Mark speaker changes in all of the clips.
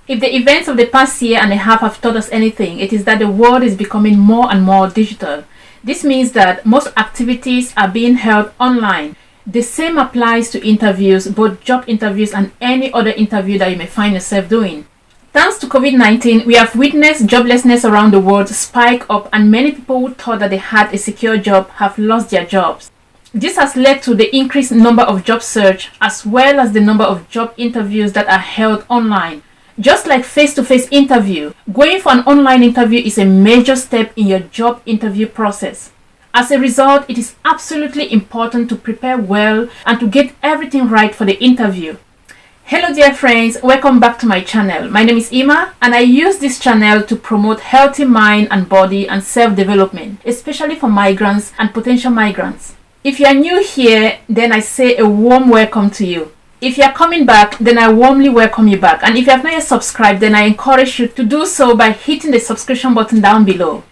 Speaker 1: If the events of the past year and a half have taught us anything, it is that the world is becoming more and more digital. This means that most activities are being held online. The same applies to interviews, both job interviews and any other interview that you may find yourself doing. Thanks to COVID-19, we have witnessed joblessness around the world spike up, and many people who thought that they had a secure job have lost their jobs. This has led to the increased number of job search as well as the number of job interviews that are held online. Just like face-to-face interview, going for an online interview is a major step in your job interview process. As a result, it is absolutely important to prepare well and to get everything right for the interview. Hello dear friends, welcome back to my channel. My name is Ima and I use this channel to promote healthy mind and body and self-development, especially for migrants and potential migrants. If you are new here, then I say a warm welcome to you. If you are coming back, then I warmly welcome you back. And if you have not yet subscribed, then I encourage you to do so by hitting the subscription button down below.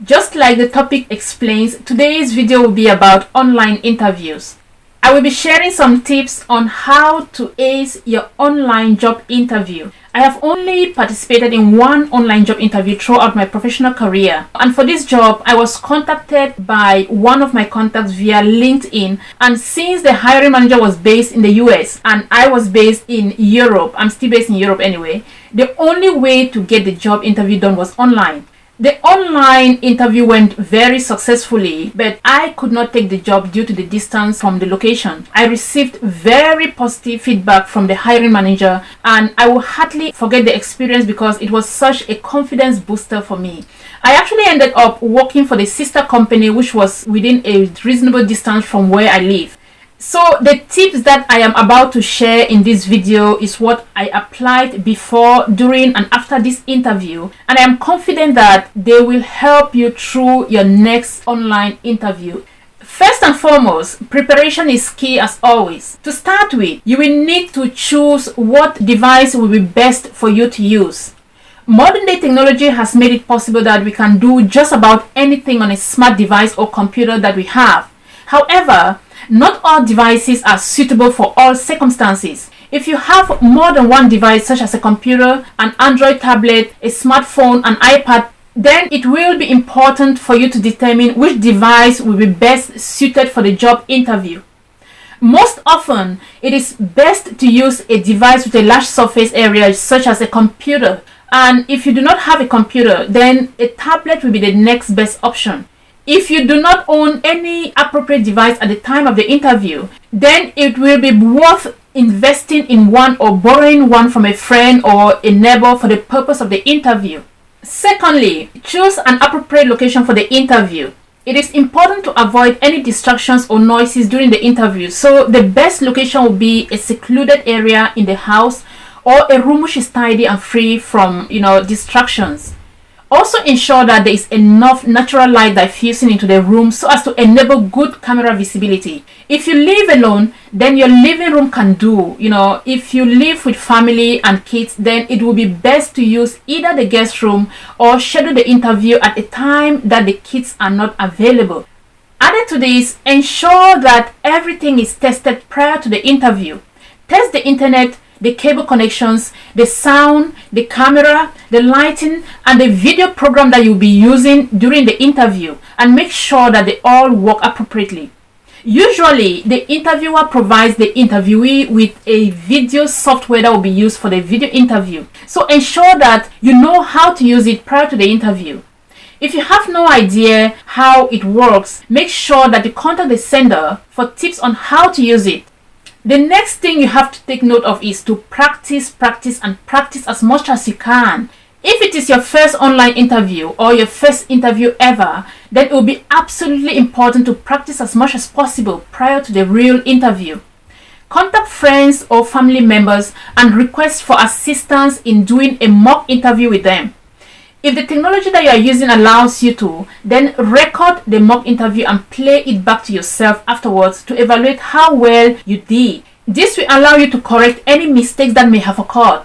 Speaker 1: Just like the topic explains, today's video will be about online interviews. I will be sharing some tips on how to ace your online job interview. I have only participated in one online job interview throughout my professional career. And for this job, I was contacted by one of my contacts via LinkedIn. And since the hiring manager was based in the US and I was based in Europe, I'm still based in Europe anyway, the only way to get the job interview done was online. The online interview went very successfully, but I could not take the job due to the distance from the location. I received very positive feedback from the hiring manager, and I will hardly forget the experience because it was such a confidence booster for me. I actually ended up working for the sister company, which was within a reasonable distance from where I live. So the tips that I am about to share in this video is what I applied before, during and after this interview, and I am confident that they will help you through your next online interview. First and foremost, preparation is key as always. To start with, you will need to choose what device will be best for you to use. Modern day technology has made it possible that we can do just about anything on a smart device or computer that we have. However, not all devices are suitable for all circumstances. If you have more than one device, such as a computer, an Android tablet, a smartphone, an iPad, then it will be important for you to determine which device will be best suited for the job interview. Most often, it is best to use a device with a large surface area, such as a computer. And if you do not have a computer, then a tablet will be the next best option. If you do not own any appropriate device at the time of the interview, then it will be worth investing in one or borrowing one from a friend or a neighbor for the purpose of the interview. Secondly, choose an appropriate location for the interview. It is important to avoid any distractions or noises during the interview, so the best location will be a secluded area in the house or a room which is tidy and free from distractions. Also ensure that there is enough natural light diffusing into the room so as to enable good camera visibility. If you live alone, then your living room can do. If you live with family and kids, then it will be best to use either the guest room or schedule the interview at a time that the kids are not available. Added to this, ensure that everything is tested prior to the interview. Test the internet, the cable connections, the sound, the camera, the lighting, and the video program that you'll be using during the interview, and make sure that they all work appropriately. Usually, the interviewer provides the interviewee with a video software that will be used for the video interview. So ensure that you know how to use it prior to the interview. If you have no idea how it works, make sure that you contact the sender for tips on how to use it. The next thing you have to take note of is to practice as much as you can. If it is your first online interview or your first interview ever, then it will be absolutely important to practice as much as possible prior to the real interview. Contact friends or family members and request for assistance in doing a mock interview with them. If the technology that you are using allows you to, then record the mock interview and play it back to yourself afterwards to evaluate how well you did. This will allow you to correct any mistakes that may have occurred.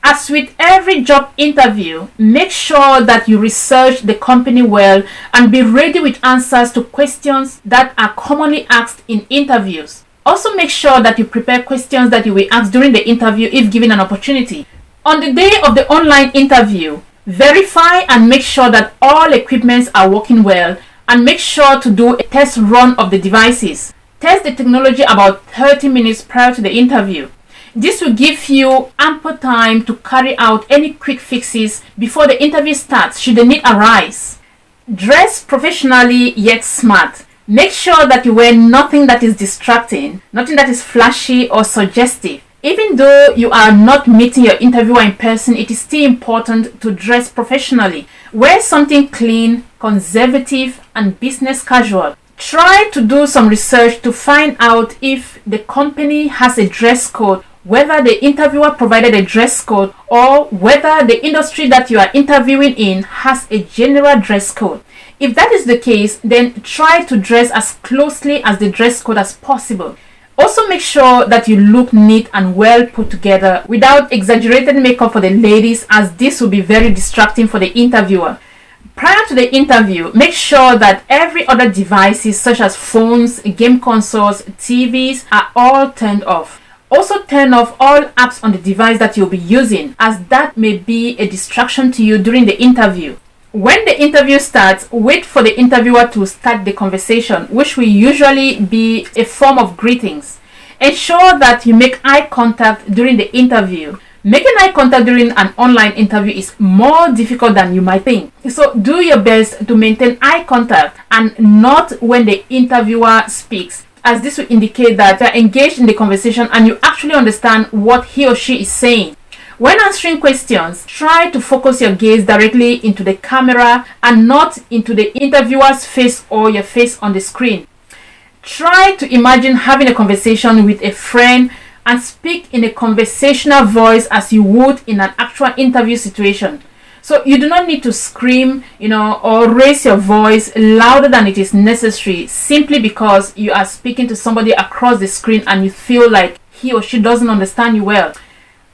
Speaker 1: As with every job interview, make sure that you research the company well and be ready with answers to questions that are commonly asked in interviews. Also make sure that you prepare questions that you will ask during the interview if given an opportunity. On the day of the online interview, verify and make sure that all equipments are working well, and make sure to do a test run of the devices. Test the technology about 30 minutes prior to the interview. This will give you ample time to carry out any quick fixes before the interview starts should the need arise. Dress professionally yet smart. Make sure that you wear nothing that is distracting, nothing that is flashy or suggestive. Even though you are not meeting your interviewer in person, it is still important to dress professionally. Wear something clean, conservative, and business casual. Try to do some research to find out if the company has a dress code, whether the interviewer provided a dress code, or whether the industry that you are interviewing in has a general dress code. If that is the case, then try to dress as closely as the dress code as possible. Also make sure that you look neat and well put together without exaggerated makeup for the ladies, as this will be very distracting for the interviewer. Prior to the interview, make sure that every other devices such as phones, game consoles, TVs are all turned off. Also turn off all apps on the device that you'll be using, as that may be a distraction to you during the interview. When the interview starts, wait for the interviewer to start the conversation, which will usually be a form of greetings. Ensure that you make eye contact during the interview. Making eye contact during an online interview is more difficult than you might think. So do your best to maintain eye contact, and not when the interviewer speaks, as this will indicate that you are engaged in the conversation and you actually understand what he or she is saying. When answering questions, try to focus your gaze directly into the camera and not into the interviewer's face or your face on the screen. Try to imagine having a conversation with a friend and speak in a conversational voice as you would in an actual interview situation. So you do not need to scream, or raise your voice louder than it is necessary, simply because you are speaking to somebody across the screen and you feel like he or she doesn't understand you well.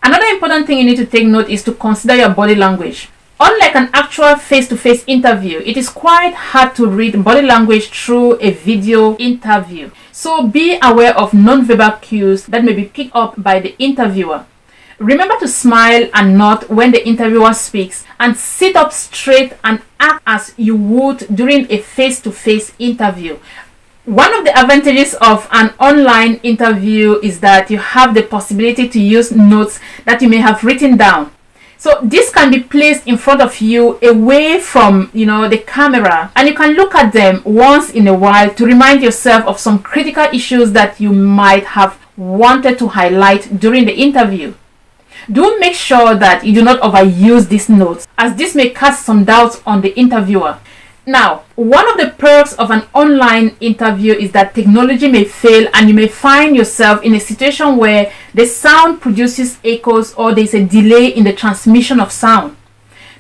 Speaker 1: Another important thing you need to take note is to consider your body language. Unlike an actual face-to-face interview, it is quite hard to read body language through a video interview. So be aware of non-verbal cues that may be picked up by the interviewer. Remember to smile and nod when the interviewer speaks, and sit up straight and act as you would during a face-to-face interview. One of the advantages of an online interview is that you have the possibility to use notes that you may have written down. So this can be placed in front of you away from the camera, and you can look at them once in a while to remind yourself of some critical issues that you might have wanted to highlight during the interview. Do make sure that you do not overuse these notes, as this may cast some doubts on the interviewer. Now, one of the perks of an online interview is that technology may fail and you may find yourself in a situation where the sound produces echoes or there is a delay in the transmission of sound.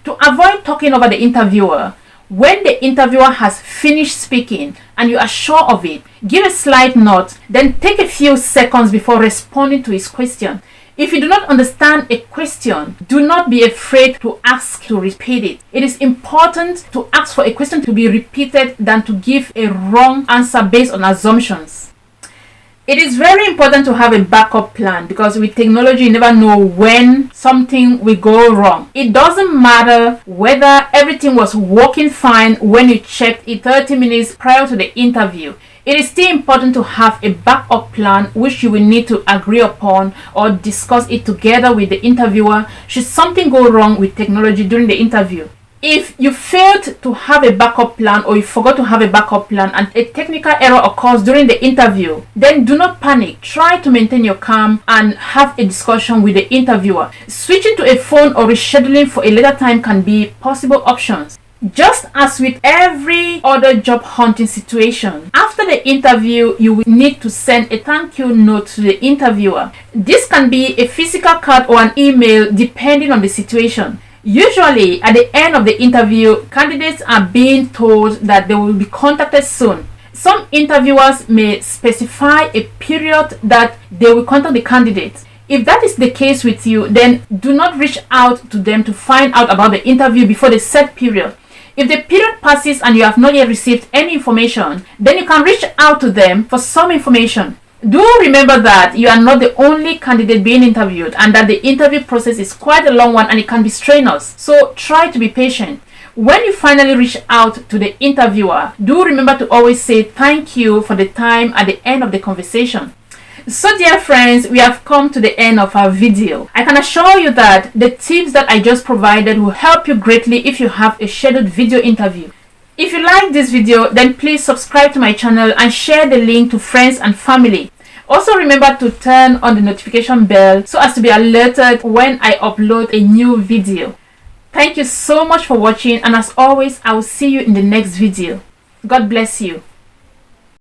Speaker 1: To avoid talking over the interviewer, when the interviewer has finished speaking and you are sure of it, give a slight nod, then take a few seconds before responding to his question. If you do not understand a question, do not be afraid to ask to repeat it. It is important to ask for a question to be repeated than to give a wrong answer based on assumptions. It is very important to have a backup plan, because with technology you never know when something will go wrong. It doesn't matter whether everything was working fine when you checked it 30 minutes prior to the interview. It is still important to have a backup plan which you will need to agree upon or discuss it together with the interviewer should something go wrong with technology during the interview. If you failed to have a backup plan, or you forgot to have a backup plan and a technical error occurs during the interview, then do not panic. Try to maintain your calm and have a discussion with the interviewer. Switching to a phone or rescheduling for a later time can be possible options. Just as with every other job hunting situation, after the interview, you will need to send a thank you note to the interviewer. This can be a physical card or an email depending on the situation. Usually, at the end of the interview, candidates are being told that they will be contacted soon. Some interviewers may specify a period that they will contact the candidate. If that is the case with you, then do not reach out to them to find out about the interview before the set period. If the period passes and you have not yet received any information, then you can reach out to them for some information. Do remember that you are not the only candidate being interviewed and that the interview process is quite a long one and it can be strenuous. So try to be patient. When you finally reach out to the interviewer, do remember to always say thank you for the time at the end of the conversation. So dear friends, we have come to the end of our video. I can assure you that the tips that I just provided will help you greatly if you have a scheduled video interview. If you like this video, then please subscribe to my channel and share the link to friends and family. Also remember to turn on the notification bell so as to be alerted when I upload a new video. Thank you so much for watching, and as always, I will see you in the next video. God bless you.